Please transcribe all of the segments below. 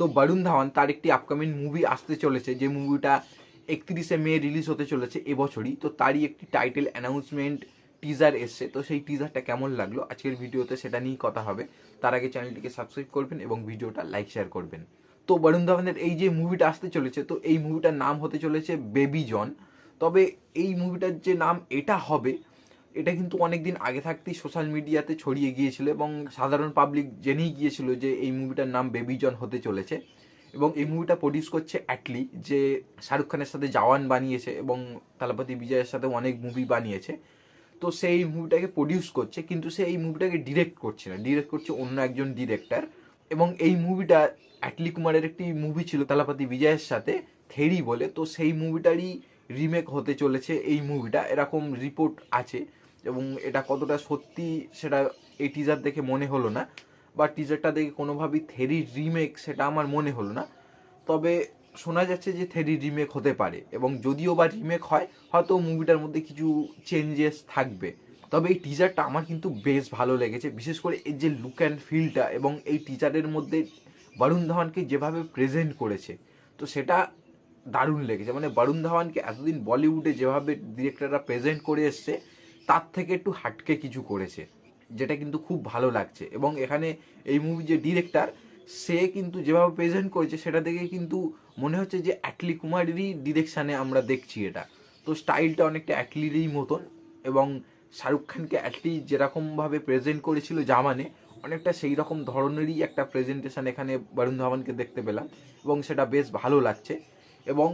তো বরুণ ধাওয়ান তার একটি আপকামিং মুভি আসতে চলেছে, যে মুভিটা 31শে মে রিলিজ হতে চলেছে এবছরই। তো তারই একটি টাইটেল অ্যানাউন্সমেন্ট টিজার এসছে। তো সেই টিজারটা কেমন লাগলো আজকের ভিডিওতে সেটা নিয়েই কথা হবে। তার আগে চ্যানেলটিকে সাবস্ক্রাইব করবেন এবং ভিডিওটা লাইক শেয়ার করবেন। তো বরুণ ধাওয়ানের এই যে মুভিটা আসতে চলেছে, তো এই মুভিটার নাম হতে চলেছে বেবি জন। তবে এই মুভিটার যে নাম এটা হবে, এটা কিন্তু অনেকদিন আগে থাকতেই সোশ্যাল মিডিয়াতে ছড়িয়ে গিয়েছিল এবং সাধারণ পাবলিক জেনেই গিয়েছিল যে এই মুভিটার নাম বেবি জন হতে চলেছে। এবং এই মুভিটা প্রডিউস করছে অ্যাটলি, যে শাহরুখ খানের সাথে জওয়ান বানিয়েছে এবং থালাপতি বিজয়ের সাথে অনেক মুভি বানিয়েছে। তো সেই মুভিটাকে প্রডিউস করছে, কিন্তু সে এই মুভিটাকে ডিরেক্ট করছে না, ডিরেক্ট করছে অন্য একজন ডিরেক্টর। এবং এই মুভিটা অ্যাটলি কুমারের একটি মুভি ছিল থালাপতি বিজয়ের সাথে, থেরি বলে, তো সেই মুভিটারই রিমেক হতে চলেছে এই মুভিটা, এরকম রিপোর্ট আছে। এবং এটা কতটা সত্যি সেটা এই টিজার দেখে মনে হলো না, বা টিজারটা দেখে কোনোভাবেই থেরির রিমেক সেটা আমার মনে হলো না। তবে শোনা যাচ্ছে যে থেরি রিমেক হতে পারে, এবং যদিও বা রিমেক হয় হয়তো মুভিটার মধ্যে কিছু চেঞ্জেস থাকবে। তবে এই টিজারটা আমার কিন্তু বেশ ভালো লেগেছে, বিশেষ করে এই যে লুক অ্যান্ড ফিলটা এবং এই টিজারের মধ্যে বরুণ ধাওয়ানকে যেভাবে প্রেজেন্ট করেছে, তো সেটা দারুণ লেগেছে। মানে বরুণ ধাওয়ানকে এতদিন বলিউডে যেভাবে ডিরেক্টররা প্রেজেন্ট করে এসছে তার থেকে একটু হাটকে কিছু করেছে, যেটা কিন্তু খুব ভালো লাগছে। এবং এখানে এই মুভি যে ডিরেক্টর, সে কিন্তু যেভাবে প্রেজেন্ট করেছে সেটা দেখে কিন্তু মনে হচ্ছে যে অ্যাটলি কুমারেরই ডিরেকশানে আমরা দেখছি এটা। তো স্টাইলটা অনেকটা অ্যাটলিরই মতন, এবং শাহরুখ খানকে অ্যাটলি যেরকমভাবে প্রেজেন্ট করেছিল জামানে, অনেকটা সেই রকম ধরনেরই একটা প্রেজেন্টেশন এখানে বরুণ ধাওয়ানকে দেখতে পেলাম, এবং সেটা বেশ ভালো লাগছে। এবং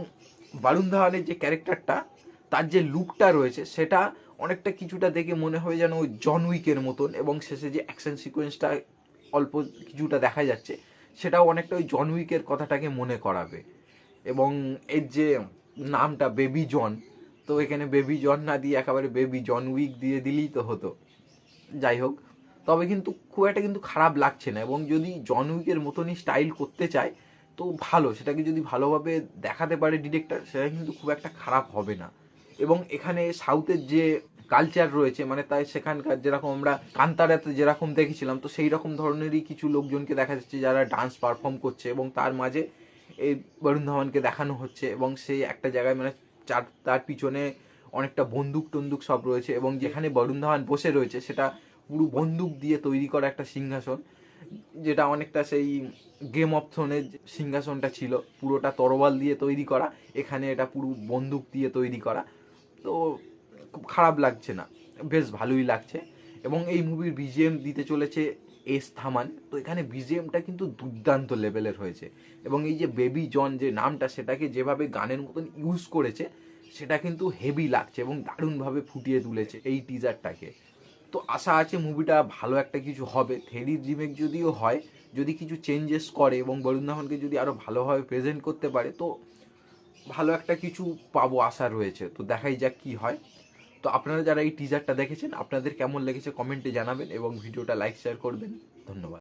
বরুণ ধাওয়ানের যে ক্যারেক্টারটা, তার যে লুকটা রয়েছে সেটা অনেকটা কিছুটা দেখে মনে হয় যেন ওই জন উইকের মতন, এবং শেষে যে অ্যাকশন সিকোয়েন্সটা অল্প কিছুটা দেখা যাচ্ছে সেটাও অনেকটা ওই জন উইকের কথাটাকে মনে করাবে। এবং এর যে নামটা বেবি জন, তো এখানে বেবি জন না দিয়ে একেবারে বেবি জন উইক দিয়ে দিলেই তো হতো। যাই হোক, তবে কিন্তু খুব একটা কিন্তু খারাপ লাগছে না, এবং যদি জন উইকের মতনই স্টাইল করতে চায় তো ভালো, সেটাকে যদি ভালোভাবে দেখাতে পারে ডিরেক্টর, সেটা কিন্তু খুব একটা খারাপ হবে না। এবং এখানে সাউথের যে কালচার রয়েছে, মানে তাই সেখানকার যেরকম আমরা কান্তারাতে যেরকম দেখেছিলাম, তো সেই রকম ধরনেরই কিছু লোকজনকে দেখা যাচ্ছে যারা ডান্স পারফর্ম করছে, এবং তার মাঝে এই বরুণ ধাওয়ানকে দেখানো হচ্ছে। এবং সেই একটা জায়গায় মানে তার পিছনে অনেকটা বন্দুক টন্দুক সব রয়েছে, এবং যেখানে বরুণ ধাওয়ান বসে রয়েছে সেটা পুরো বন্দুক দিয়ে তৈরি করা একটা সিংহাসন, যেটা অনেকটা সেই গেম অফ থ্রোনের সিংহাসনটা ছিল পুরোটা তরোয়াল দিয়ে তৈরি করা, এখানে এটা পুরো বন্দুক দিয়ে তৈরি করা। তো খুব খারাপ লাগছে না, বেশ ভালোই লাগছে। এবং এই মুভির বিজিএম দিতে চলেছে এস থামান। তো এখানে বিজিএমটা কিন্তু দুর্দান্ত লেভেলের হয়েছে, এবং এই যে বেবি জন যে নামটা, সেটাকে যেভাবে গানের মতন ইউজ করেছে সেটা কিন্তু হেভি লাগছে এবং দারুণভাবে ফুটিয়ে তুলেছে এই টিজারটাকে। তো আশা আছে মুভিটা ভালো একটা কিছু হবে। থেরির রিমেক যদিও হয়, যদি কিছু চেঞ্জেস করে এবং বরুণ ধাওয়ানকে যদি আরও ভালোভাবে প্রেজেন্ট করতে পারে, তো ভালো একটা কিছু পাবো আশা রয়েছে। তো দেখাই যাক কী হয়। তো আপনারা যারা এই টিজারটা দেখেছেন, আপনাদের কেমন লেগেছে কমেন্টে জানাবেন এবং ভিডিওটা লাইক শেয়ার করবেন। ধন্যবাদ।